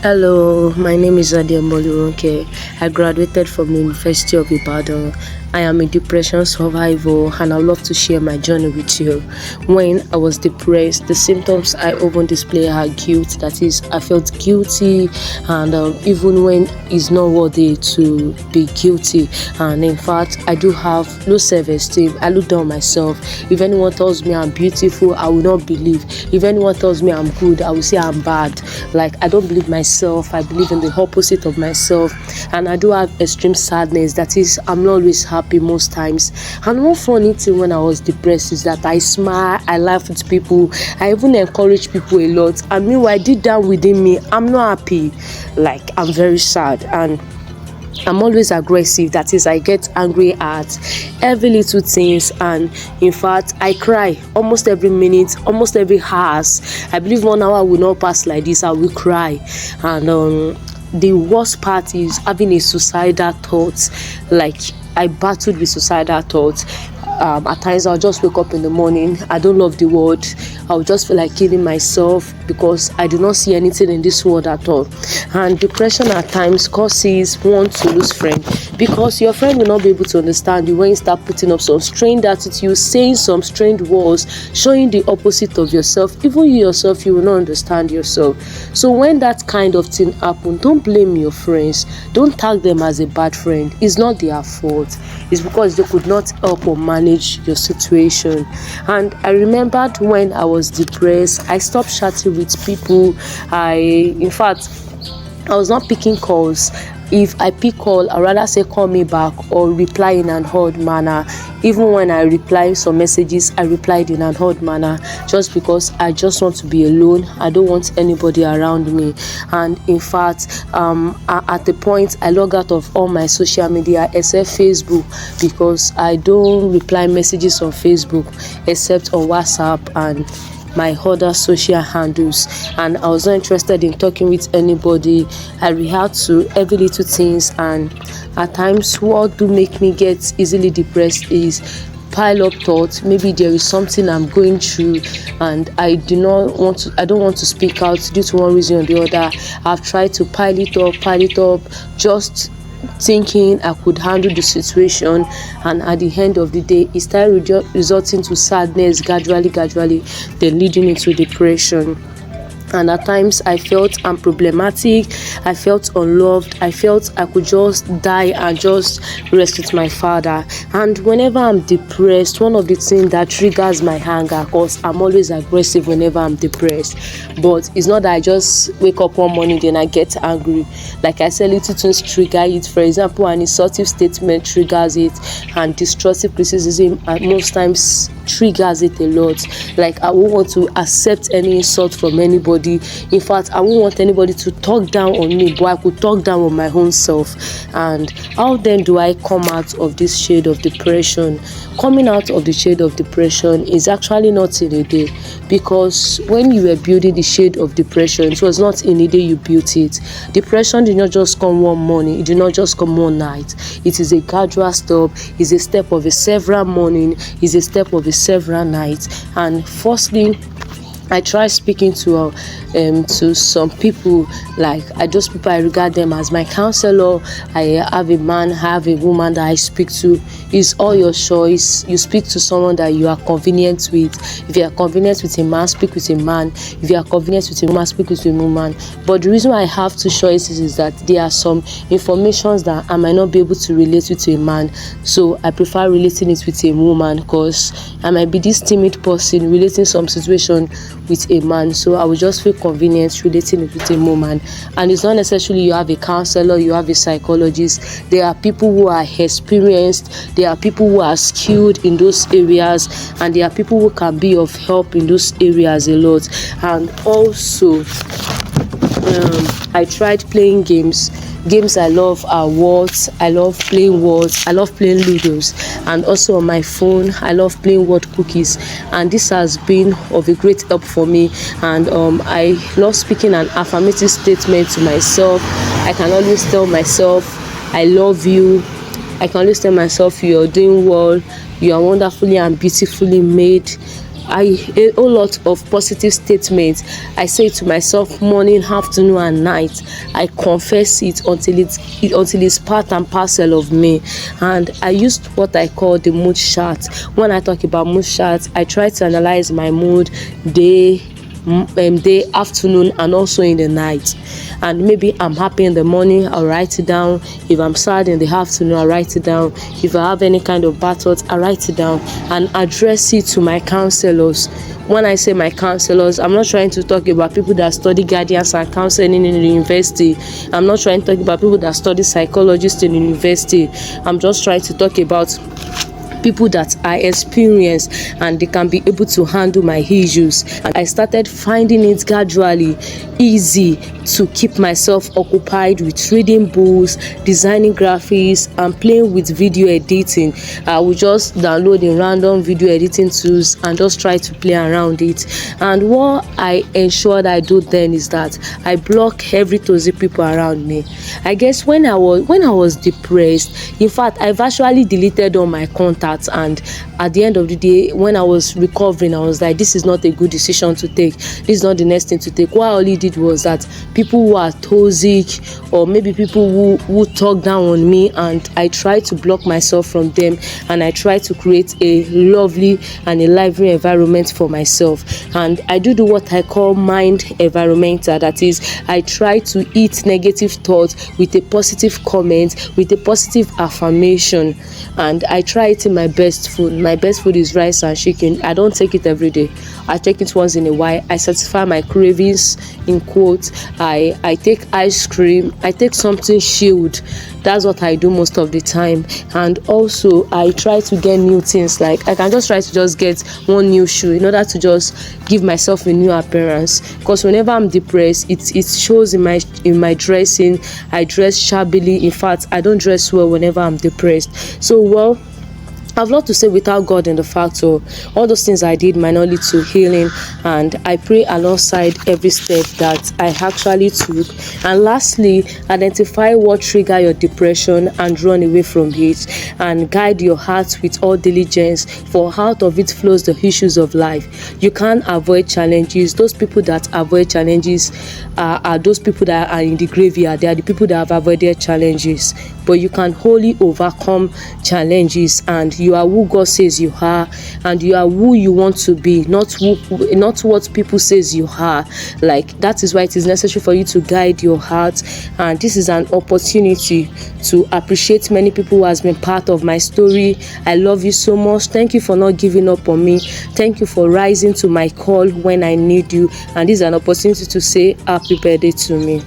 Hello, my name is Adembolu. I graduated from the University of Ibadan. I am a depression survivor and I would love to share my journey with you. When I was depressed, the symptoms I often display are guilt. That is, I felt guilty, and even when it's not worthy to be guilty. And in fact, I do have low self-esteem. I look down on myself. If anyone tells me I'm beautiful, I will not believe. If anyone tells me I'm good, I will say I'm bad. Like, I don't believe myself. I believe in the opposite of myself. And I do have extreme sadness. That is, I'm not always happy most times. And one funny thing when I was depressed is that I smile, I laugh with people, I even encourage people a lot. And meanwhile, deep down within me, I'm not happy. Like, I'm very sad and I'm always aggressive. That is, I get angry at every little things, and in fact, I cry almost every minute, almost every hour. I believe 1 hour will not pass like this. I will cry, and the worst part is having a suicidal thought. Like, I battled with suicidal thoughts. At times I'll just wake up in the morning, I don't love the world, I'll just feel like killing myself because I do not see anything in this world at all. And depression at times causes one to lose friend, because your friend will not be able to understand you when you start putting up some strange attitude, saying some strange words, showing the opposite of yourself. Even you yourself, you will not understand yourself. So when that kind of thing happens, don't blame your friends, don't tag them as a bad friend. It's not their fault, it's because they could not help or manage your situation. And I remembered when I was depressed, I stopped chatting with people. In fact, I was not picking calls. If I pick call, I'd rather say call me back or reply in an odd manner. Even when I reply some messages, I replied in an odd manner, just because I just want to be alone. I don't want anybody around me. And in fact, at the point, I log out of all my social media except Facebook, because I don't reply messages on Facebook except on WhatsApp and my other social handles. And I was not interested in talking with anybody. I react to every little things, and at times what do make me get easily depressed is pile up thoughts. Maybe there is something I'm going through and I don't want to speak out due to one reason or the other. I've tried to pile it up, just thinking I could handle the situation, and at the end of the day it started resulting to sadness, gradually then leading into depression. And at times I felt unproblematic, I felt unloved, I felt I could just die and just rest with my father. And whenever I'm depressed, one of the things that triggers my anger, because I'm always aggressive whenever I'm depressed, but it's not that I just wake up one morning then I get angry. Like I said, little things trigger it. For example, an insultive statement triggers it, and destructive criticism most times triggers it a lot. Like, I won't want to accept any insult from anybody. In fact, I won't want anybody to talk down on me, but I could talk down on my own self. And how then do I come out of this shade of depression? Coming out of the shade of depression is actually not in a day, because when you were building the shade of depression, it was not in a day you built it. Depression did not just come one morning, it did not just come one night. It is a gradual step, it's a step of a several morning, it's a step of a several nights. And firstly, I try speaking to some people. Like, I regard them as my counselor. I have a man, I have a woman that I speak to. It's all your choice. You speak to someone that you are convenient with. If you are convenient with a man, speak with a man. If you are convenient with a woman, speak with a woman. But the reason why I have two choices is that there are some informations that I might not be able to relate with a man, so I prefer relating it with a woman, because I might be this timid person relating some situation with a man, so I will just feel convenient relating it with a woman. And it's not necessarily you have a counselor, you have a psychologist. There are people who are experienced, there are people who are skilled in those areas, and there are people who can be of help in those areas a lot. And also, I tried playing games. Games I love are words. I love playing words. I love playing Ludos. And also on my phone, I love playing word cookies. And this has been of a great help for me. And I love speaking an affirmative statement to myself. I can always tell myself, I love you. I can always tell myself, you are doing well. You are wonderfully and beautifully made. a whole lot of positive statements. I say it to myself morning, afternoon and night. I confess it until it's part and parcel of me. And I used what I call the mood chart. When I talk about mood chart, I try to analyze my mood day, afternoon and also in the night. And maybe I'm happy in the morning, I'll write it down. If I'm sad in the afternoon, I'll write it down. If I have any kind of bad thoughts, I'll write it down and address it to my counselors. When I say my counselors, I'm not trying to talk about people that study guidance and counseling in the university. I'm not trying to talk about people that study psychologists in the university. I'm just trying to talk about people that I experience and they can be able to handle my issues. And I started finding it gradually easy to keep myself occupied with reading books, designing graphics and playing with video editing. I will just download a random video editing tools and just try to play around it. And what I ensured I do then is that I block every toxic people around me. I guess when I was depressed, in fact I've actually deleted all my contacts. And at the end of the day, when I was recovering, I was like, this is not a good decision to take. This is not the next thing to take. What I only did was that people who are toxic or maybe people who talk down on me, and I try to block myself from them, and I try to create a lovely and a lively environment for myself. And I do what I call mind environmental. That is, I try to eat negative thoughts with a positive comment, with a positive affirmation, and I try eating my best food. My best food is rice and chicken. I don't take it every day. I take it once in a while. I satisfy my cravings, in quotes. I take ice cream. I take something chilled. That's what I do most of the time. And also I try to get new things. Like I can just try to just get one new shoe in order to just give myself a new appearance, because whenever I'm depressed, it shows in my dressing. I dress shabbily. In fact, I don't dress well whenever I'm depressed. So well, I've a lot to say without God in the fact, so all those things I did might not lead to healing, and I pray alongside every step that I actually took. And lastly, identify what trigger your depression and run away from it, and guide your heart with all diligence, for out of it flows the issues of life. You can't avoid challenges. Those people that avoid challenges are those people that are in the graveyard. They are the people that have avoided challenges. But you can wholly overcome challenges, and you are who God says you are, and you are who you want to be, not what people says you are. Like that is why it is necessary for you to guide your heart. And this is an opportunity to appreciate many people who has been part of my story. I love you so much. Thank you for not giving up on me. Thank you for rising to my call when I need you. And this is an opportunity to say happy birthday to me.